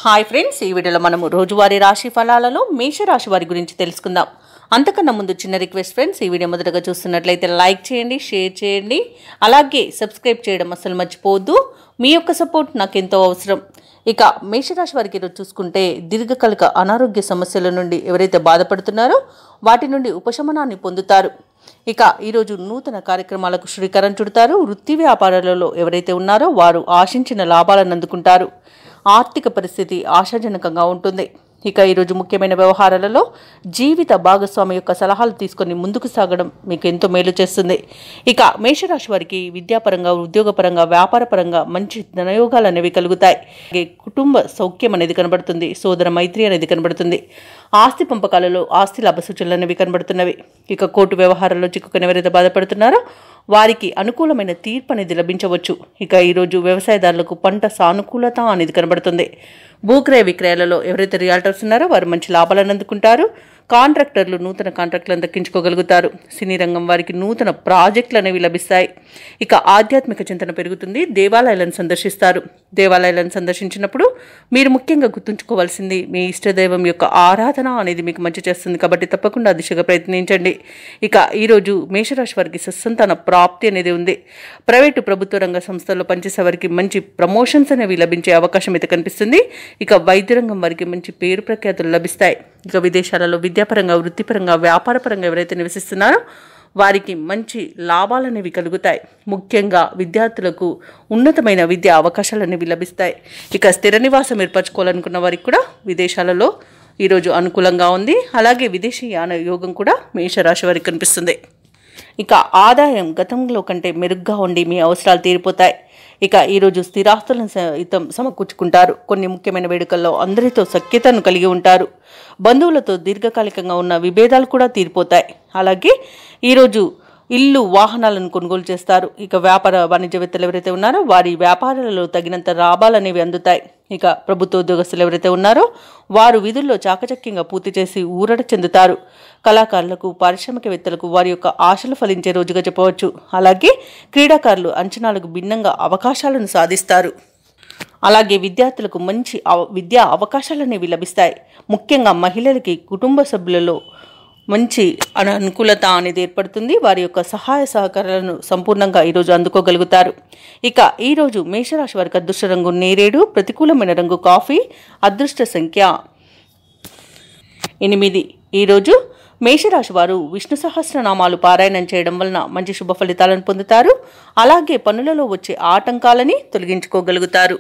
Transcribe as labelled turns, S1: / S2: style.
S1: Hi friends, ఈ వీడియోలో మనము రోజువారీ రాశి ఫలాలలో మేషరాశి వారి గురించి తెలుసుకుందాం. అంతకన్నా ముందు చిన్న రిక్వెస్ట్ ఫ్రెండ్స్, ఈ వీడియో మొదటగా చూస్తున్నట్లయితే లైక్ చేయండి, షేర్ చేయండి, అలాగే సబ్స్క్రైబ్ చేయడం అసలు మర్చిపోవద్దు. మీ యొక్క సపోర్ట్ నాకు ఎంతో అవసరం. ఇక మేషరాశి వారికి ఈరోజు చూసుకుంటే దీర్ఘకాలిక అనారోగ్య సమస్యల నుండి ఎవరైతే బాధపడుతున్నారో వాటి నుండి ఉపశమనాన్ని పొందుతారు. ఇక ఈరోజు నూతన కార్యక్రమాలకు శ్రీకారం చుడతారు. వృత్తి వ్యాపారాలలో ఎవరైతే ఉన్నారో వారు ఆశించిన లాభాలను అందుకుంటారు. ఆర్థిక పరిస్థితి ఆశాజనకంగా ఉంటుంది. ఇక ఈరోజు ముఖ్యమైన వ్యవహారాలలో జీవిత భాగస్వామి యొక్క సలహాలు తీసుకొని ముందుకు సాగడం మీకు ఎంతో మేలు చేస్తుంది. ఇక మేషరాశి వారికి విద్యాపరంగా, ఉద్యోగపరంగా, వ్యాపారపరంగా మంచి ధనయోగాలు అనేవి కలుగుతాయి. కుటుంబ సౌఖ్యం అనేది కనబడుతుంది. సోదర మైత్రి అనేది కనబడుతుంది. ఆస్తి పంపకాలలో ఆస్తి లాభ సూచనలు అనేవి కనబడుతున్నవి. ఇక కోర్టు వ్యవహారాల్లో చిక్కుకొని ఎవరైతే బాధపడుతున్నారో వారికి అనుకూలమైన తీర్పు అనేది లభించవచ్చు. ఇక ఈరోజు వ్యవసాయదారులకు పంట సానుకూలత అనేది కనబడుతుంది. భూక్రయ విక్రయాలలో ఎవరైతే రియాల్టర్స్ ఉన్నారో వారు మంచి లాభాలను అందుకుంటారు. కాంట్రాక్టర్లు నూతన కాంట్రాక్టులను దక్కించుకోగలుగుతారు. సినీ రంగం వారికి నూతన ప్రాజెక్టులు అనేవి లభిస్తాయి. ఇక ఆధ్యాత్మిక చింతన పెరుగుతుంది. దేవాలయాలను సందర్శిస్తారు. దేవాలయాలను సందర్శించినప్పుడు మీరు ముఖ్యంగా గుర్తుంచుకోవాల్సింది మీ ఇష్టదైవం యొక్క ఆరాధన అనేది మీకు మంచి చేస్తుంది. కాబట్టి తప్పకుండా దిశగా ప్రయత్నించండి. ఇక ఈరోజు మేషరాశి వారికి సత్సంతాన ప్రాప్తి అనేది ఉంది. ప్రైవేటు ప్రభుత్వ రంగ సంస్థల్లో పనిచేసే వారికి మంచి ప్రమోషన్స్ అనేవి లభించే అవకాశం అయితే కనిపిస్తుంది. ఇక వైద్య రంగం వారికి మంచి పేరు ప్రఖ్యాతులు లభిస్తాయి. ఇక విదేశాలలో విద్యాపరంగా, వృత్తిపరంగా, వ్యాపారపరంగా ఎవరైతే నివసిస్తున్నారో వారికి మంచి లాభాలు అనేవి కలుగుతాయి. ముఖ్యంగా విద్యార్థులకు ఉన్నతమైన విద్యా అవకాశాలు అనేవి లభిస్తాయి. ఇక స్థిర నివాసం ఏర్పరచుకోవాలనుకున్న వారికి కూడా విదేశాలలో ఈరోజు అనుకూలంగా ఉంది. అలాగే విదేశీయాన యోగం కూడా మేషరాశి వారికి కనిపిస్తుంది. ఇక ఆదాయం గతంలో కంటే మెరుగ్గా ఉండి మీ అవసరాలు తీరిపోతాయి. ఇక ఈరోజు స్థిరాస్తులను సైతం సమకూర్చుకుంటారు. కొన్ని ముఖ్యమైన వేడుకల్లో అందరితో సఖ్యతను కలిగి ఉంటారు. బంధువులతో దీర్ఘకాలికంగా ఉన్న విభేదాలు కూడా తీరిపోతాయి. అలాగే ఈరోజు ఇల్లు, వాహనాలను కొనుగోలు చేస్తారు. ఇక వ్యాపార వాణిజ్యవేత్తలు ఎవరైతే ఉన్నారో వారి వ్యాపారాలలో తగినంత లాభాలు అనేవి అందుతాయి. ఇక ప్రభుత్వ ఉద్యోగస్తులు ఎవరైతే ఉన్నారో వారు విధుల్లో చాకచక్యంగా పూర్తి చేసి ఊరట చెందుతారు. కళాకారులకు, పారిశ్రామికవేత్తలకు వారి యొక్క ఆశలు ఫలించే రోజుగా చెప్పవచ్చు. అలాగే క్రీడాకారులు అంచనాలకు భిన్నంగా అవకాశాలను సాధిస్తారు. అలాగే విద్యార్థులకు మంచి విద్యా అవకాశాలు అనేవి లభిస్తాయి. ముఖ్యంగా మహిళలకి కుటుంబ సభ్యులలో మంచి అనుకూలత అనేది ఏర్పడుతుంది. వారి యొక్క సహాయ సహకారాలను సంపూర్ణంగా ఈరోజు అందుకోగలుగుతారు. ఇక ఈరోజు మేషరాశి వారికి అదృష్ట రంగు నేరేడు, ప్రతికూలమైన రంగు కాఫీ, అదృష్ట సంఖ్య 8. ఈరోజు మేషరాశి వారు విష్ణు సహస్రనామాలు పారాయణం చేయడం వలన మంచి శుభ ఫలితాలను పొందుతారు. అలాగే పనులలో వచ్చే ఆటంకాలని తొలగించుకోగలుగుతారు.